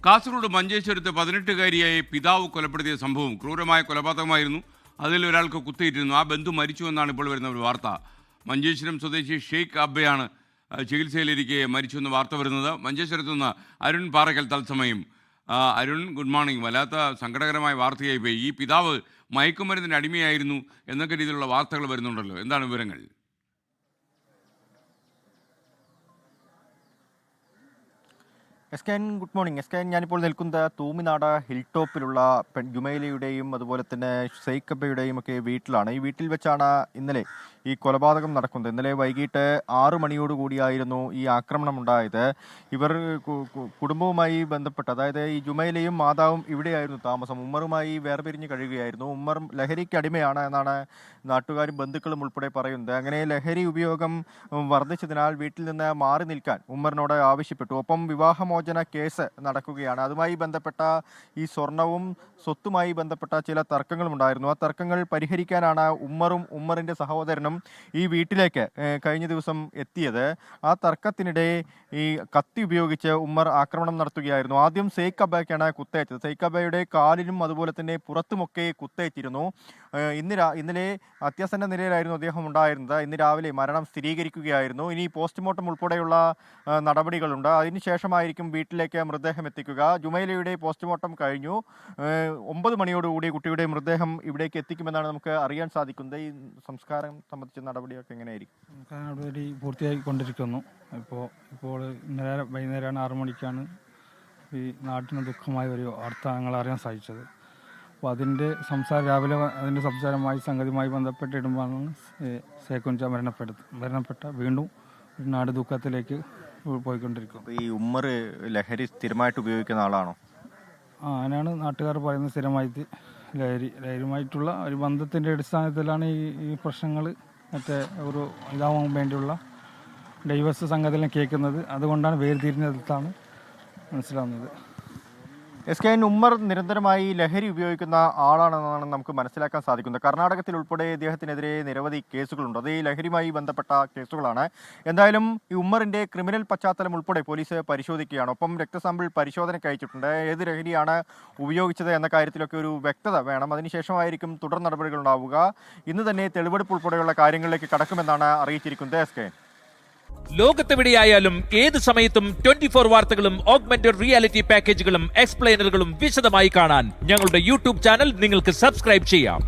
കാസർഗോഡ് മഞ്ചേശ്വരത്ത് 18-കാരിയായ പിതാവ് കൊലപ്പെടുത്തിയ സംഭവം ക്രൂരമായ കൊലപാതകമായിരുന്നു. അതിൽ ഒരാൾക്ക് കുത്തിയിട്ടിരുന്നു. ആ ബന്ധു മരിച്ചു എന്നാണ് ഇപ്പോൾ വരുന്ന ഒരു വാർത്ത. മഞ്ചേശ്വരം സ്വദേശി ഷെയ്ഖ് അബ്ബയാണ് ചികിത്സയിലിരിക്കെ മരിച്ചു എന്ന വാർത്ത വരുന്നത്. മഞ്ചേശ്വരത്ത് നിന്ന് അരുൺ പാറയ്ക്കൽ തത്സമയം. Arun, good morning. വല്ലാത്ത സങ്കടകരമായ വാർത്തയായി പോയി. ഈ പിതാവ് മയക്കുമരുന്നിന് അടിമയായിരുന്നു എന്നൊക്കെ രീതിയിലുള്ള വാർത്തകൾ വരുന്നുണ്ടല്ലോ, എന്താണ് വിവരങ്ങൾ? Good morning. ഞാനിപ്പോൾ നിൽക്കുന്നത് തൂമിനാട് ഹിൽ ടോപ്പിലുള്ള ജുമൈലയുടെയും അതുപോലെ തന്നെ ഷെയ്ഖ് അബ്ബയുടെയും ഒക്കെ വീട്ടിലാണ്. ഈ വീട്ടിൽ വെച്ചാണ് ഇന്നലെ ഈ കൊലപാതകം നടക്കുന്നത്. ഇന്നലെ വൈകിട്ട് 6 മണിയോടുകൂടിയായിരുന്നു ഈ ആക്രമണം ഉണ്ടായത്. ഇവർ കുടുംബവുമായി ബന്ധപ്പെട്ട്, അതായത് ഈ ജുമൈലയും മാതാവും ഇവിടെയായിരുന്നു താമസം. ഉമ്മറുമായി വേർപിരിഞ്ഞ് കഴിയുകയായിരുന്നു. ഉമ്മർ ലഹരിക്ക് അടിമയാണ് എന്നാണ് നാട്ടുകാരും ബന്ധുക്കളും ഉൾപ്പെടെ പറയുന്നത്. അങ്ങനെ ലഹരി ഉപയോഗം വർദ്ധിച്ചതിനാൽ വീട്ടിൽ നിന്ന് മാറി നിൽക്കാൻ ഉമ്മറിനോട് ആവശ്യപ്പെട്ടു. ഒപ്പം വിവാഹമോചന കേസ് നടക്കുകയാണ്. അതുമായി ബന്ധപ്പെട്ട ഈ സ്വർണവും സ്വത്തുമായി ബന്ധപ്പെട്ട ചില തർക്കങ്ങളും ഉണ്ടായിരുന്നു. ആ തർക്കങ്ങൾ പരിഹരിക്കാനാണ് ഉമ്മറിൻ്റെ സഹോദരനും ഈ വീട്ടിലേക്ക് കഴിഞ്ഞ ദിവസം എത്തിയത്. ആ തർക്കത്തിനിടെ ഈ കത്തി ഉപയോഗിച്ച് ഉമ്മർ ആക്രമണം നടത്തുകയായിരുന്നു. ആദ്യം ഷെയ്ഖ് അബ്ബയ്ക്കാണ് കുത്തേറ്റത്. ഷെയ്ഖ് അബ്ബയുടെ കാലിലും അതുപോലെ തന്നെ പുറത്തുമൊക്കെ കുത്തേറ്റിരുന്നു. ഇന്നലെ അത്യാസന്ന നിലയിലായിരുന്നു അദ്ദേഹം ഉണ്ടായിരുന്നത്. ഇന്ന് രാവിലെ മരണം സ്ഥിരീകരിക്കുകയായിരുന്നു. ഇനി പോസ്റ്റ്മോർട്ടം ഉൾപ്പെടെയുള്ള നടപടികളുണ്ട്. അതിനുശേഷമായിരിക്കും വീട്ടിലേക്ക് മൃതദേഹം എത്തിക്കുക. ജുമൈലയുടെ പോസ്റ്റ്മോർട്ടം കഴിഞ്ഞു. 9 മണിയോടുകൂടി കുട്ടിയുടെ മൃതദേഹം ഇവിടേക്ക് എത്തിക്കുമെന്നാണ് നമുക്ക് അറിയാൻ സാധിക്കുന്നത്. ഈ സംസ്കാരം സംബന്ധിച്ച നടപടിയൊക്കെ എങ്ങനെയായിരിക്കും? നടപടി പൂർത്തിയായിക്കൊണ്ടിരിക്കുന്നു. ഇപ്പോൾ ഇന്നലെ വൈകുന്നേരമാണ് 6 മണിക്കാണ് ഈ നാട്ടിന് ദുഃഖമായ ഒരു വാർത്ത ഞങ്ങൾ അറിയാൻ സാധിച്ചത്. അപ്പോൾ അതിൻ്റെ രാവിലെ അതിൻ്റെ സംസാരമായി സംഗതിയുമായി ബന്ധപ്പെട്ടിടുമ്പോഴാണ് ഷെയ്ഖുൻജ മരണപ്പെട്ട വീണ്ടും നാട് ദുഃഖത്തിലേക്ക് പോയിക്കൊണ്ടിരിക്കും. ഈ ഉമ്മർ ലഹരി സ്ഥിരമായിട്ട് ഉപയോഗിക്കുന്ന ആളാണോ? അങ്ങനെയാണ് നാട്ടുകാർ പറയുന്നത്. സ്ഥിരമായിട്ട് ലഹരിയുമായിട്ടുള്ള ഒരു ബന്ധത്തിൻ്റെ അടിസ്ഥാനത്തിലാണ് ഈ പ്രശ്നങ്ങൾ മറ്റേ ഒരു ഇതാവാൻ വേണ്ടിയുള്ള ഡൈവേഴ്സ് സംഗതിയെല്ലാം കേൾക്കുന്നത്. അതുകൊണ്ടാണ് വേർതിരിഞ്ഞെടുത്താണ് മനസ്സിലാവുന്നത്. ഉമ്മർ നിരന്തരമായി ലഹരി ഉപയോഗിക്കുന്ന ആളാണെന്നാണ് നമുക്ക് മനസ്സിലാക്കാൻ സാധിക്കുന്നത്. കർണാടകത്തിൽ ഉൾപ്പെടെ ഇദ്ദേഹത്തിനെതിരെ നിരവധി കേസുകളുണ്ട്. അത് ഈ ലഹരിയുമായി ബന്ധപ്പെട്ട കേസുകളാണ്. എന്തായാലും ഈ ഉമ്മറിൻ്റെ ക്രിമിനൽ പശ്ചാത്തലം ഉൾപ്പെടെ പോലീസ് പരിശോധിക്കുകയാണ്. ഒപ്പം രക്തസാമ്പിൾ പരിശോധനയ്ക്ക് അയച്ചിട്ടുണ്ട്. ഏത് ലഹരിയാണ് ഉപയോഗിച്ചത് എന്ന കാര്യത്തിലൊക്കെ ഒരു വ്യക്തത വേണം. അതിനുശേഷമായിരിക്കും തുടർ നടപടികൾ ഉണ്ടാവുക. ഇന്ന് തന്നെ തെളിവെടുപ്പ് ഉൾപ്പെടെയുള്ള കാര്യങ്ങളിലേക്ക് കടക്കുമെന്നാണ് അറിയിച്ചിരിക്കുന്നത്. ലോകത്തെവിടെയായാലും ഏത് സമയത്തും 24 വാർത്തകളും ഓഗ്മെന്റഡ് റിയാലിറ്റി പാക്കേജുകളും എക്സ്പ്ലെയിനറുകളും വിശദമായി കാണാൻ ഞങ്ങളുടെ യൂട്യൂബ് ചാനൽ നിങ്ങൾക്ക് സബ്സ്ക്രൈബ് ചെയ്യാം.